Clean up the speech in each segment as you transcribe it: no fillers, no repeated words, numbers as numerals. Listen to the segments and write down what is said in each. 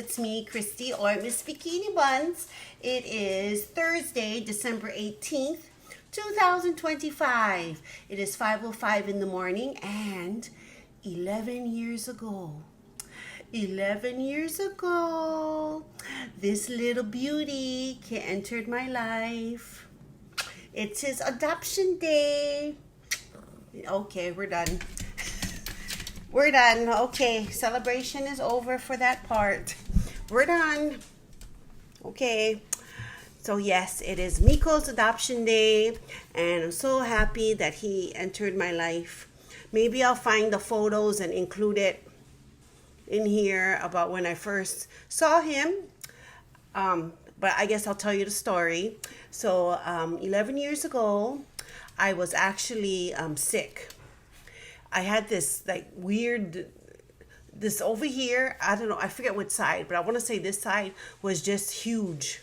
It's me, Christy, or Miss Bikini Buns. It is Thursday, December 18th, 2025. It is 5:05 in the morning, and 11 years ago, 11 years ago, this little beauty entered my life. It's his adoption day. Okay, we're done. We're done. Okay, celebration is over for that part. We're done. Okay. So yes, it is Miko's adoption day, and I'm so happy that he entered my life. Maybe I'll find the photos and include it in here about when I first saw him. But I guess I'll tell you the story. So 11 years ago, I was actually sick. I had this like weird, this over here, I don't know, I forget which side, but I want to say this side was just huge.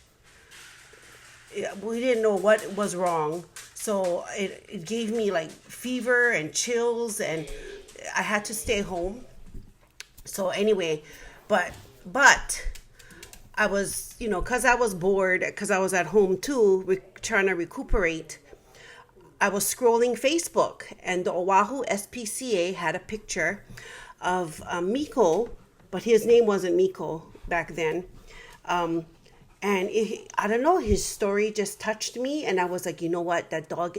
We didn't know what was wrong. So it gave me like fever and chills, and I had to stay home. So anyway, but I was, because I was bored, because I was at home too, trying to recuperate. I was scrolling Facebook, and the Oahu SPCA had a picture of Miko, but his name wasn't Miko back then. And I don't know, his story just touched me, and I was like, you know what? That dog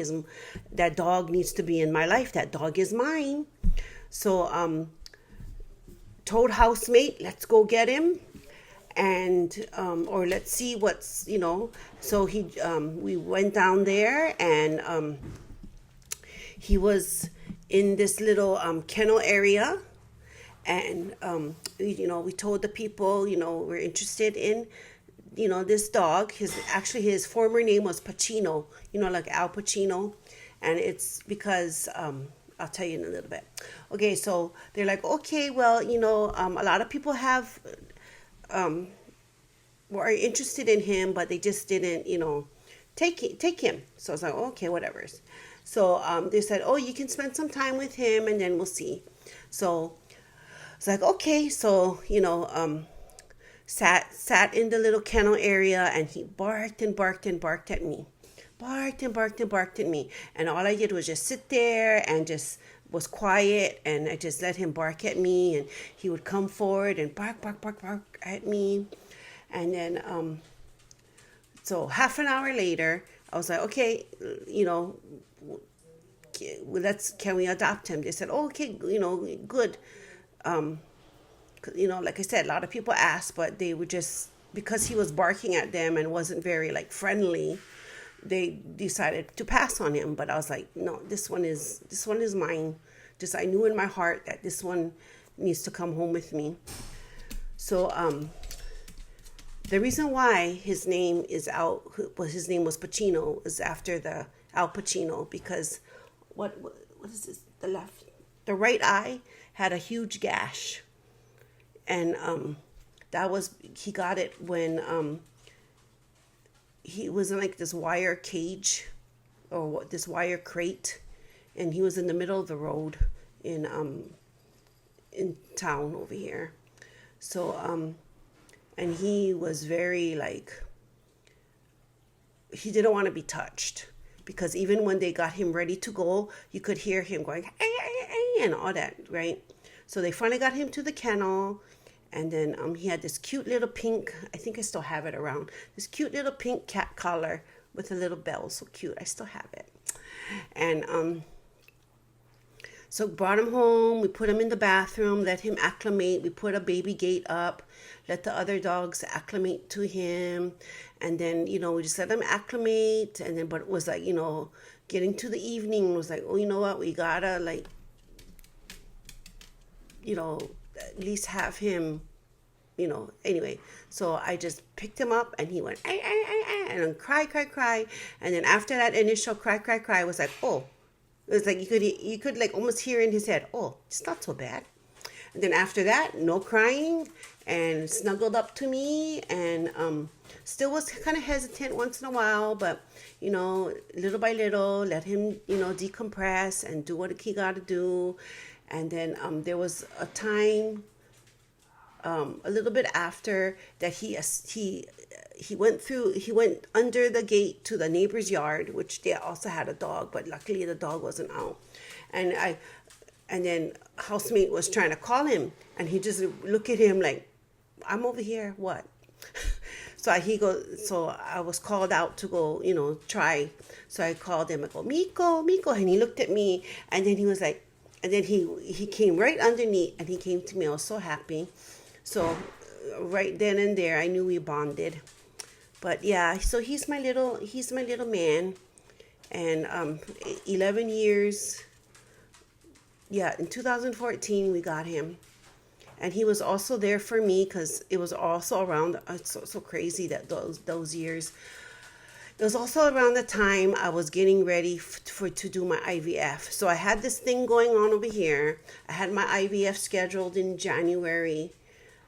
needs to be in my life. That dog is mine. So told housemate, let's go get him, and or let's see what's. So we went down there, and he was in this little kennel area, and we told the people, we're interested in this dog. His former name was Pacino, like Al Pacino, and it's because I'll tell you in a little bit. Okay, so they're like, okay, well, a lot of people were interested in him, but they just didn't, take him. So I was like, okay, whatever. So they said, oh, you can spend some time with him, and then we'll see. So it's like, okay. So sat in the little kennel area, and he barked and barked and barked at me, barked and barked and barked at me, and all I did was just sit there and just was quiet, and I just let him bark at me, and he would come forward and bark, bark, bark, bark at me. And then, so half an hour later, I was like, okay, can we adopt him? They said, oh, okay, good. Like I said, a lot of people asked, but they would just, because he was barking at them and wasn't very friendly, they decided to pass on him. But I was like, no, this one is mine. Just, I knew in my heart that this one needs to come home with me. So, the reason why his name was Pacino is after the Al Pacino, because what is this? The right eye had a huge gash, and he got it when he was in this wire cage or this wire crate, and he was in the middle of the road in town over here. So and he was very he didn't want to be touched, because even when they got him ready to go, you could hear him going, ay, ay, ay, and all that, right? So they finally got him to the kennel, and then he had this cute little pink, I think I still have it around, this cute little pink cat collar with a little bell, so cute, I still have it. And so brought him home, we put him in the bathroom, let him acclimate, we put a baby gate up, let the other dogs acclimate to him, and then, we just let him acclimate, and then, but it was getting to the evening, was like, oh, you know what, we gotta, at least have him, anyway. So I just picked him up, and he went, ay, ay, ay, ay, and then cry, and then after that initial cry, was like, oh, it was like you could almost hear in his head, oh, it's not so bad. And then after that, no crying, and snuggled up to me, and still was kind of hesitant once in a while, but little by little, let him decompress and do what he got to do. And then there was a time a little bit after that he went under the gate to the neighbor's yard, which they also had a dog, but luckily the dog wasn't out. And then housemate was trying to call him, and he just looked at him like, I'm over here, what? So I was called out to go, try. So I called him, I go, Miko, Miko. And he looked at me, and then he was like, and then he came right underneath, and he came to me. I was so happy. So right then and there, I knew we bonded. But yeah, so he's my little man. And 11 years, yeah, in 2014, we got him. And he was also there for me because it was also around, it's so crazy that those years. It was also around the time I was getting ready to do my IVF. So I had this thing going on over here. I had my IVF scheduled in January.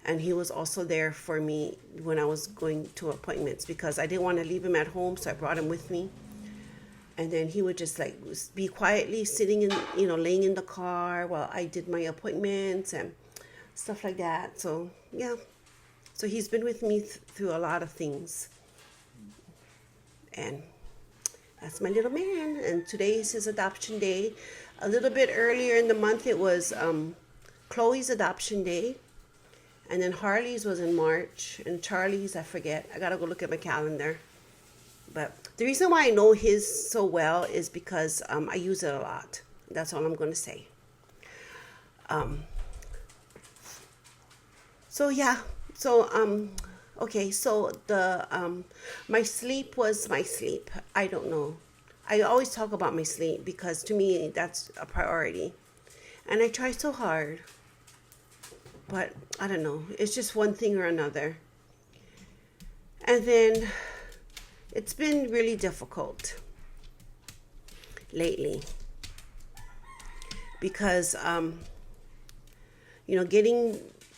And he was also there for me when I was going to appointments because I didn't want to leave him at home. So I brought him with me. And then he would just like be quietly sitting in, laying in the car while I did my appointments and stuff like that. So yeah, so he's been with me through a lot of things, and that's my little man. And today is his adoption day. A little bit earlier in the month it was Chloe's adoption day, and then Harley's was in March, and Charlie's I forget. I gotta go look at my calendar. But the reason why I know his so well is because I use it a lot. That's all I'm gonna say. So yeah, okay, so my sleep was my sleep. I don't know. I always talk about my sleep because to me that's a priority. And I try so hard. But I don't know. It's just one thing or another. And then it's been really difficult lately because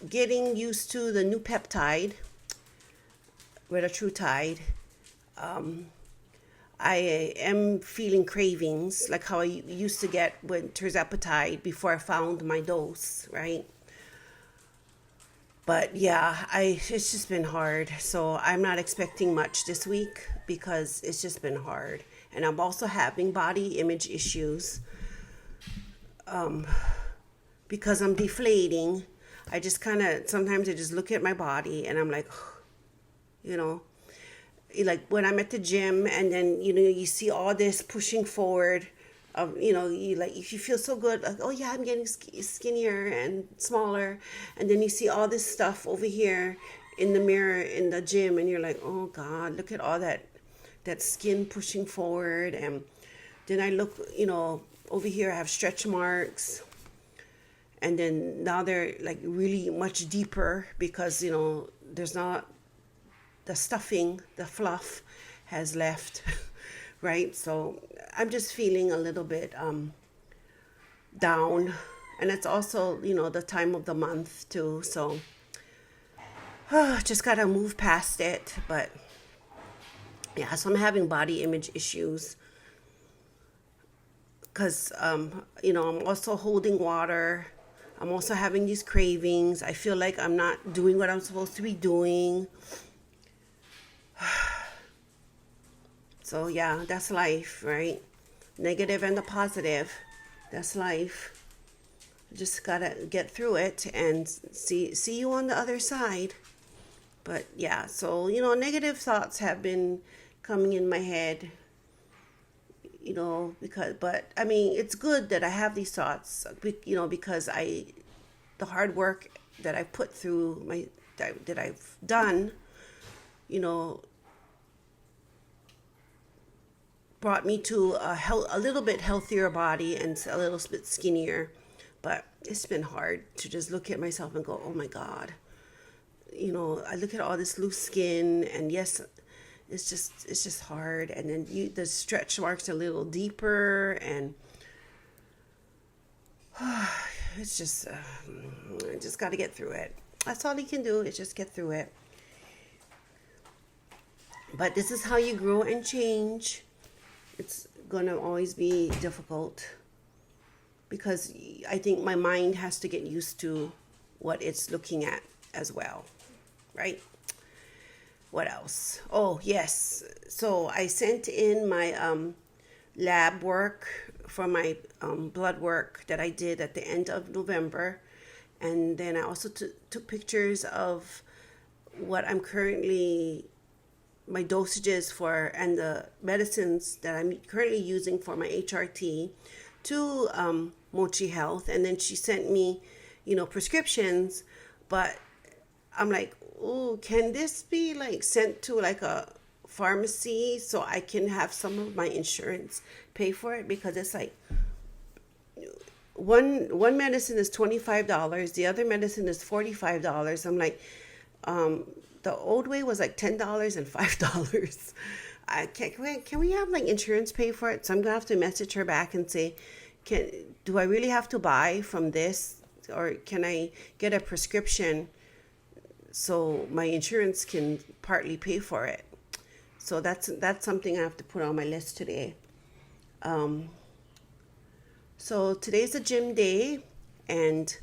getting used to the new peptide, retatrutide, I am feeling cravings like how I used to get with tirzepatide before I found my dose, right? But yeah, it's just been hard. So I'm not expecting much this week because it's just been hard. And I'm also having body image issues because I'm deflating. I just sometimes I just look at my body and I'm like, like when I'm at the gym and then, you see all this pushing forward of, if you feel so good, like, oh yeah, I'm getting skinnier and smaller. And then you see all this stuff over here in the mirror in the gym and you're like, oh God, look at all that skin pushing forward. And then I look, over here I have stretch marks. And then now they're like really much deeper because, there's not the stuffing, the fluff has left, right? So I'm just feeling a little bit down. And it's also, the time of the month too. So just got to move past it. But yeah, so I'm having body image issues because, I'm also holding water. I'm also having these cravings. I feel like I'm not doing what I'm supposed to be doing. So yeah, that's life, right? Negative and the positive. That's life. Just gotta get through it and see you on the other side. But yeah, so negative thoughts have been coming in my head. But I mean, it's good that I have these thoughts, because the hard work that I put through that I've done, brought me to a little bit healthier body and a little bit skinnier. But it's been hard to just look at myself and go, oh my God, I look at all this loose skin and yes, it's just hard. And then the stretch marks are a little deeper and it's just, I just got to get through it. That's all you can do is just get through it. But this is how you grow and change. It's going to always be difficult because I think my mind has to get used to what it's looking at as well, right? What else? Oh, yes. So I sent in my lab work for my blood work that I did at the end of November. And then I also took pictures of what I'm currently, my dosages for, and the medicines that I'm currently using for my HRT to Mochi Health. And then she sent me, prescriptions. But I'm like, oh, can this be like sent to like a pharmacy so I can have some of my insurance pay for it? Because it's like one medicine is $25, the other medicine is $45. I'm like, the old way was like $10 and $5. Can we have like insurance pay for it? So I'm gonna have to message her back and say, do I really have to buy from this, or can I get a prescription so my insurance can partly pay for it? So that's something I have to put on my list today. So today's a gym day, and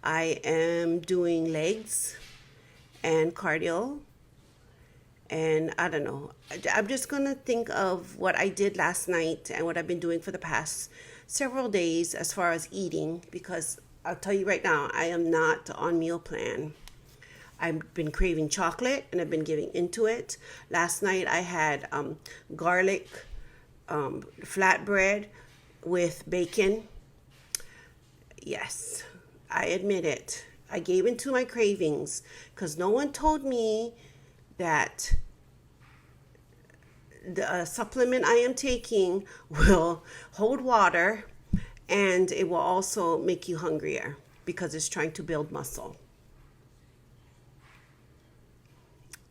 I am doing legs and cardio. And I don't know, I'm just going to think of what I did last night and what I've been doing for the past several days as far as eating, because I'll tell you right now, I am not on meal plan. I've been craving chocolate and I've been giving into it. Last night I had garlic flatbread with bacon. Yes, I admit it. I gave into my cravings because no one told me that the supplement I am taking will hold water, and it will also make you hungrier because it's trying to build muscle.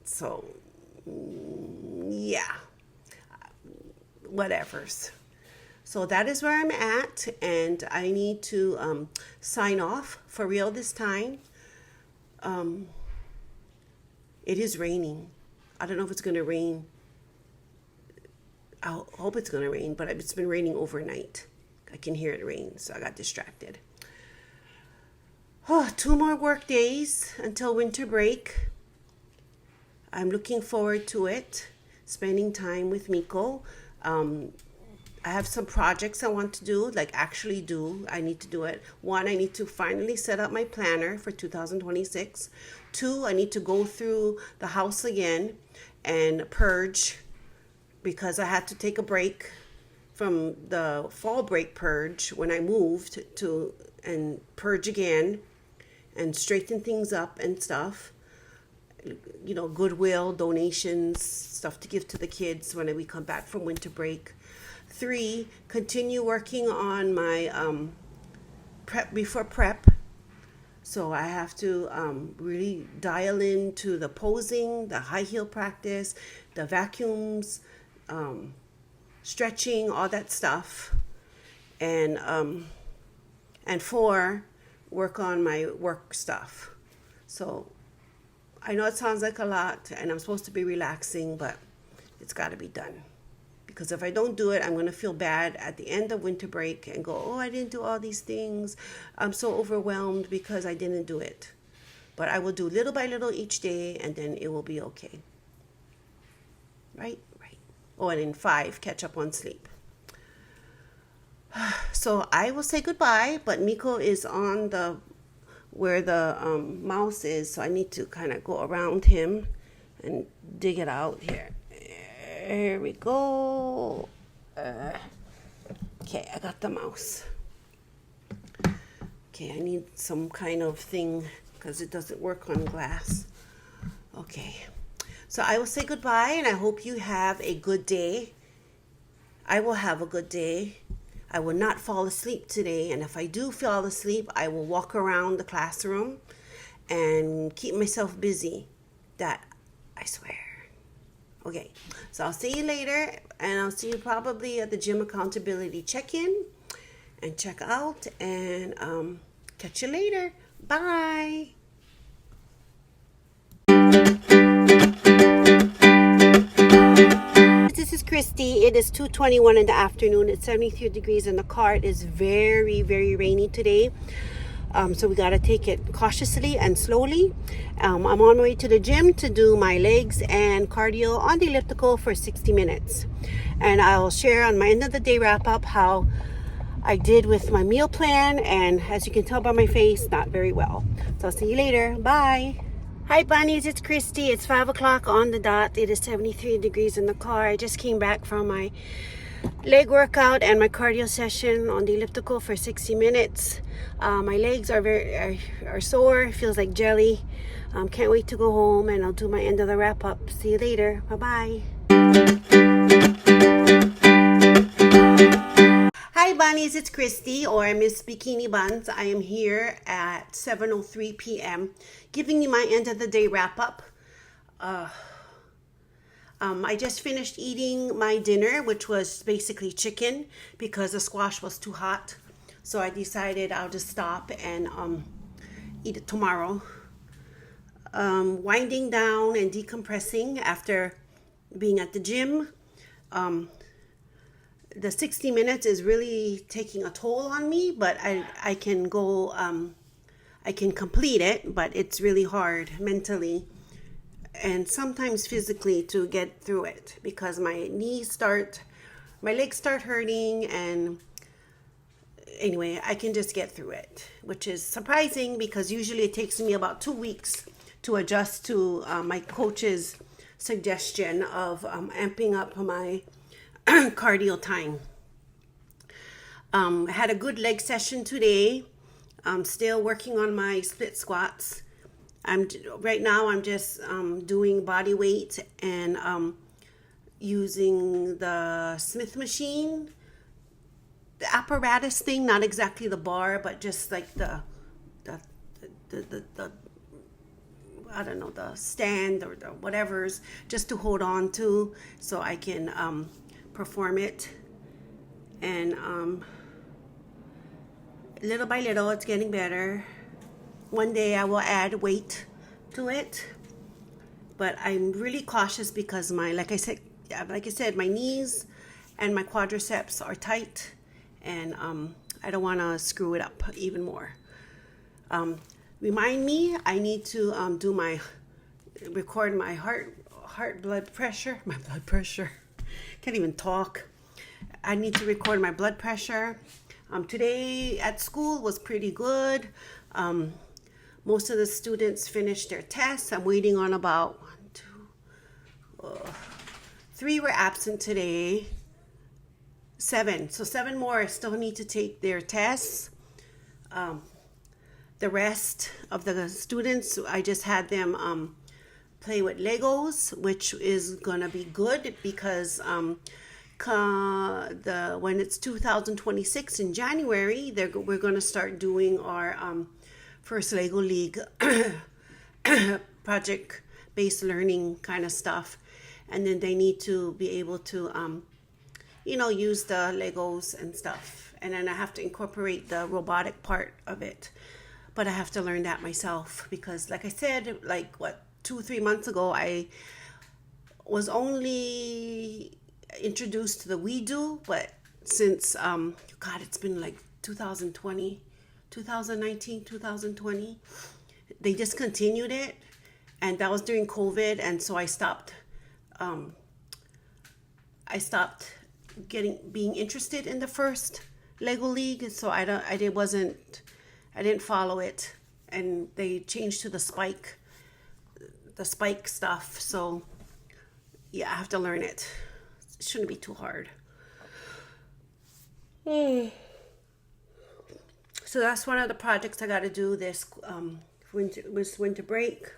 So, yeah, whatevers. So that is where I'm at, and I need to sign off for real this time. It is raining. I don't know if it's going to rain. I hope it's going to rain, but it's been raining overnight. I can hear it rain, so I got distracted. Oh, 2 more work days until winter break. I'm looking forward to it, spending time with Miko. I have some projects I want to do, like actually do. I need to do it. 1, I need to finally set up my planner for 2026. 2, I need to go through the house again and purge, because I had to take a break from the fall break purge when I moved to, and purge again and straighten things up and stuff. Goodwill, donations, stuff to give to the kids when we come back from winter break. 3, continue working on my prep before prep. So I have to really dial into the posing, the high heel practice, the vacuums, stretching, all that stuff. And 4, work on my work stuff. So I know it sounds like a lot, and I'm supposed to be relaxing, but it's got to be done. Because if I don't do it, I'm going to feel bad at the end of winter break and go, oh, I didn't do all these things. I'm so overwhelmed because I didn't do it. But I will do little by little each day, and then it will be okay. Right? Oh, and in 5, catch up on sleep. So I will say goodbye, but Miko is on where the mouse is, so I need to kind of go around him and dig it out here. Here we go. Okay, I got the mouse. Okay, I need some kind of thing because it doesn't work on glass. Okay, so I will say goodbye, and I hope you have a good day. I will have a good day. I will not fall asleep today, and if I do fall asleep, I will walk around the classroom and keep myself busy. That I swear. Okay, so I'll see you later, and I'll see you probably at the gym accountability check-in and check out, and catch you later. Bye. This is Christy. It is 2:21 in the afternoon. It's 73 degrees in the car. It is very, very rainy today. So we got to take it cautiously and slowly. I'm on my way to the gym to do my legs and cardio on the elliptical for 60 minutes. And I'll share on my end of the day wrap up how I did with my meal plan. And as you can tell by my face, not very well. So I'll see you later. Bye. Hi bunnies, it's Christy. It's 5 o'clock on the dot. It is 73 degrees in the car. I just came back from my leg workout and my cardio session on the elliptical for 60 minutes. My legs are sore, feels like jelly. Can't wait to go home, and I'll do my end of the wrap up. See you later. Bye-bye. Hi bunnies, it's Christy, or Miss Bikini Buns. I am here at 7:03 p.m. giving you my end of the day wrap up. I just finished eating my dinner, which was basically chicken because the squash was too hot. So I decided I'll just stop and eat it tomorrow. Winding down and decompressing after being at the gym. The 60 minutes is really taking a toll on me, but I can go, I can complete it, but it's really hard mentally and sometimes physically to get through it because my legs start hurting, and anyway, I can just get through it, which is surprising because usually it takes me about 2 weeks to adjust to my coach's suggestion of amping up my cardio time. I had a good leg session today. I'm still working on my split squats. Right now I'm just doing body weight and using the Smith machine, the apparatus thing, not exactly the bar, but just like the I don't know, the stand or the whatever's, just to hold on to so I can perform it. And little by little it's getting better. One day I will add weight to it, but I'm really cautious because like I said, my knees and my quadriceps are tight, and I don't want to screw it up even more. Remind me, I need to record my blood pressure. Can't even talk. I need to record my blood pressure. Today at school was pretty good. Most of the students finished their tests. I'm waiting on about 3 were absent today. 7. So 7 more still need to take their tests. The rest of the students, I just had them play with Legos, which is gonna be good because when it's 2026 in January, we're gonna start doing our first Lego League project-based learning kind of stuff, and then they need to be able to use the Legos and stuff, and then I have to incorporate the robotic part of it, but I have to learn that myself because, like I said, 2-3 months ago, I was only introduced to the WeDo, but since it's been like 2019, 2020, they discontinued it, and that was during COVID, and so I stopped being interested in the first Lego League, so I didn't follow it, and they changed to the spike stuff. So yeah, I have to learn it. It shouldn't be too hard. So that's one of the projects I got to do this winter break.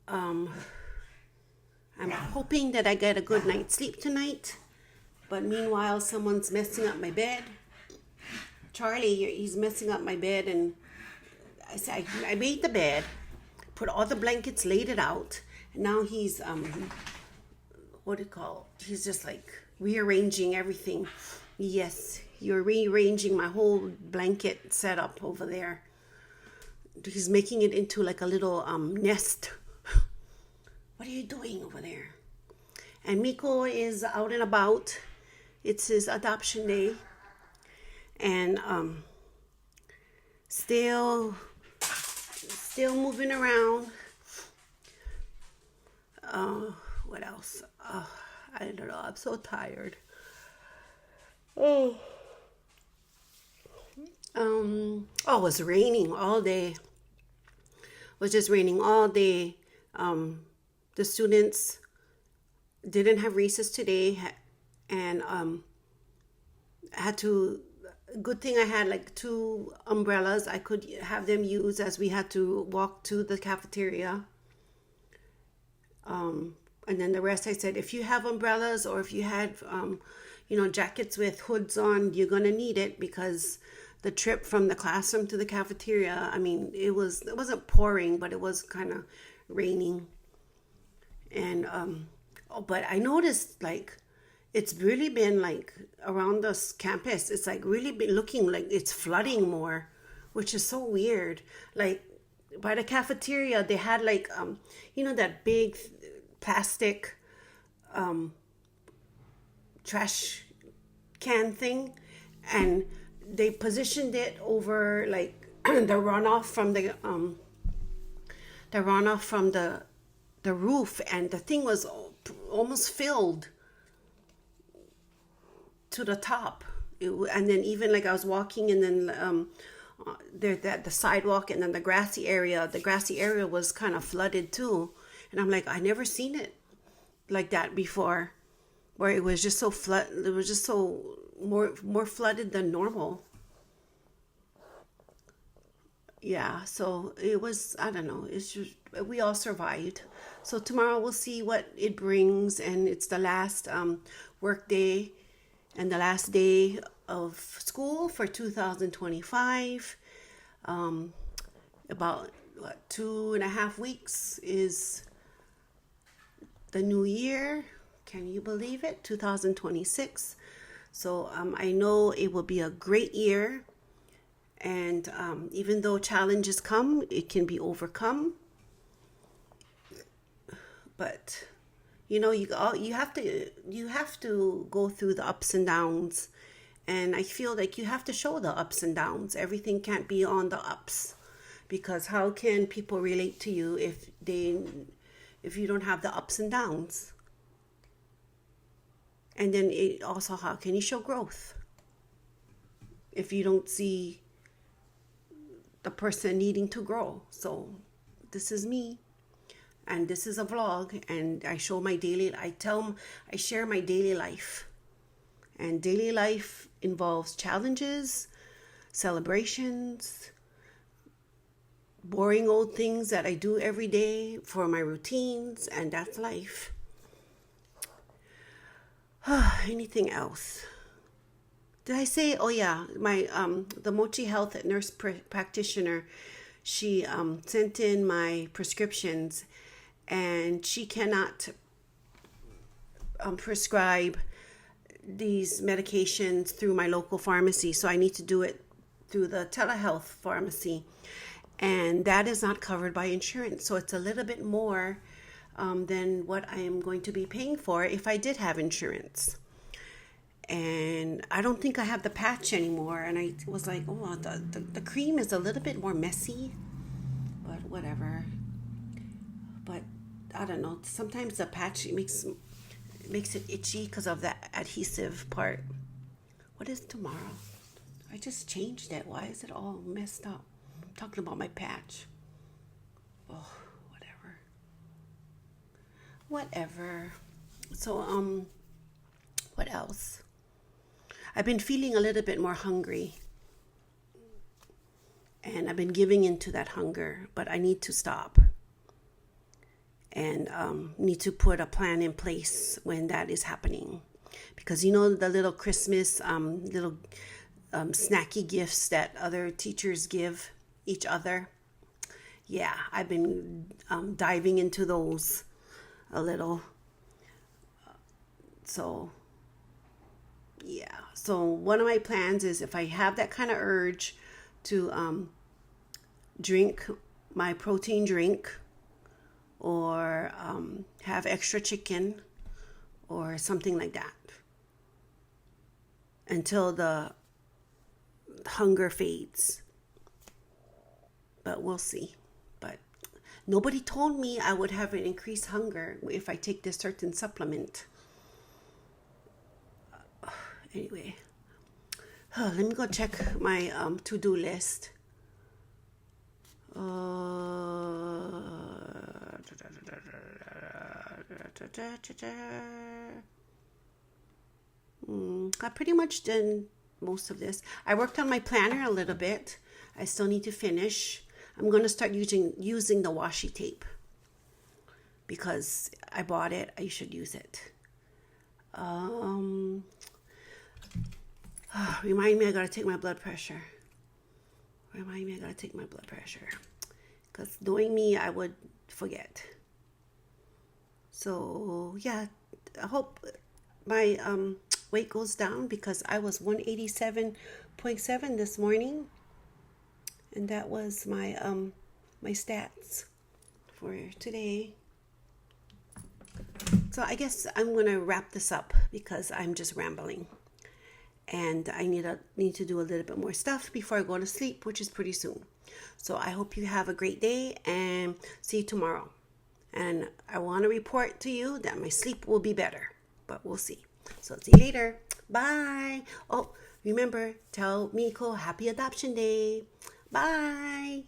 I'm hoping that I get a good night's sleep tonight, but meanwhile someone's messing up my bed. Charlie, he's messing up my bed, and I made the bed, put all the blankets, laid it out, and now he's he's just like rearranging everything. Yes, you're rearranging my whole blanket setup over there. He's making it into like a little nest. What are you doing over there? And Miko is out and about. It's his adoption day. And Still moving around. What else? I don't know. I'm so tired. Oh, it was raining all day. It was just raining all day. The students didn't have recess today, and had to. Good thing I had like 2 umbrellas I could have them use as we had to walk to the cafeteria. And then the rest I said, if you have umbrellas or if you had, jackets with hoods on, you're going to need it because the trip from the classroom to the cafeteria, I mean, it wasn't pouring, but it was kind of raining. And, but I noticed like, it's really been like around this campus, it's like really been looking like it's flooding more, which is so weird. Like by the cafeteria, they had like, that big plastic trash can thing, and they positioned it over like the runoff from the roof, and the thing was almost filled to the top. And then even like I was walking, and then the sidewalk, and then the grassy area was kind of flooded too. And I'm like, I never seen it like that before, where it was just so it was just so more flooded than normal. Yeah, so it was, I don't know, it's just, we all survived. So tomorrow we'll see what it brings, and it's the last work day and the last day of school for 2025. About 2.5 weeks is the new year. Can you believe it? 2026. So I know it will be a great year. And even though challenges come, it can be overcome. But you have to go through the ups and downs, and I feel like you have to show the ups and downs. Everything can't be on the ups, because how can people relate to you if you don't have the ups and downs? And then also, how can you show growth if you don't see the person needing to grow? So this is me, and this is a vlog, and I share my daily life. And daily life involves challenges, celebrations, boring old things that I do every day for my routines, and that's life. Anything else? Did I say? Oh yeah, my the Mochi Health nurse practitioner, she sent in my prescriptions, and she cannot prescribe these medications through my local pharmacy, so I need to do it through the telehealth pharmacy, and that is not covered by insurance. So it's a little bit more than what I am going to be paying for if I did have insurance. And I don't think I have the patch anymore, and I was like, oh, the cream is a little bit more messy, but whatever. But I don't know, sometimes the patch makes it itchy because of that adhesive part. What is tomorrow? I just changed it. Why is it all messed up? I'm talking about my patch. Oh, whatever. So what else? I've been feeling a little bit more hungry, and I've been giving into that hunger, but I need to stop, and need to put a plan in place when that is happening, because the little Christmas little snacky gifts that other teachers give each other. Yeah, I've been diving into those a little. So yeah, so one of my plans is, if I have that kind of urge to drink my protein drink, or have extra chicken or something like that, until the hunger fades. but we'll see. But nobody told me I would have an increased hunger if I take this certain supplement. Anyway, let me go check my to-do list. I pretty much done most of this. I worked on my planner a little bit. I still need to finish. I'm going to start using the washi tape because I bought it. I should use it. Remind me I got to take my blood pressure. Because knowing me, I would forget. So, yeah, I hope my weight goes down because I was 187.7 this morning. And that was my my stats for today. So I guess I'm going to wrap this up because I'm just rambling. And I need to do a little bit more stuff before I go to sleep, which is pretty soon. So I hope you have a great day and see you tomorrow. And I want to report to you that my sleep will be better, but we'll see. So see you later. Bye. Oh, remember, tell Miko Happy Adoption Day. Bye.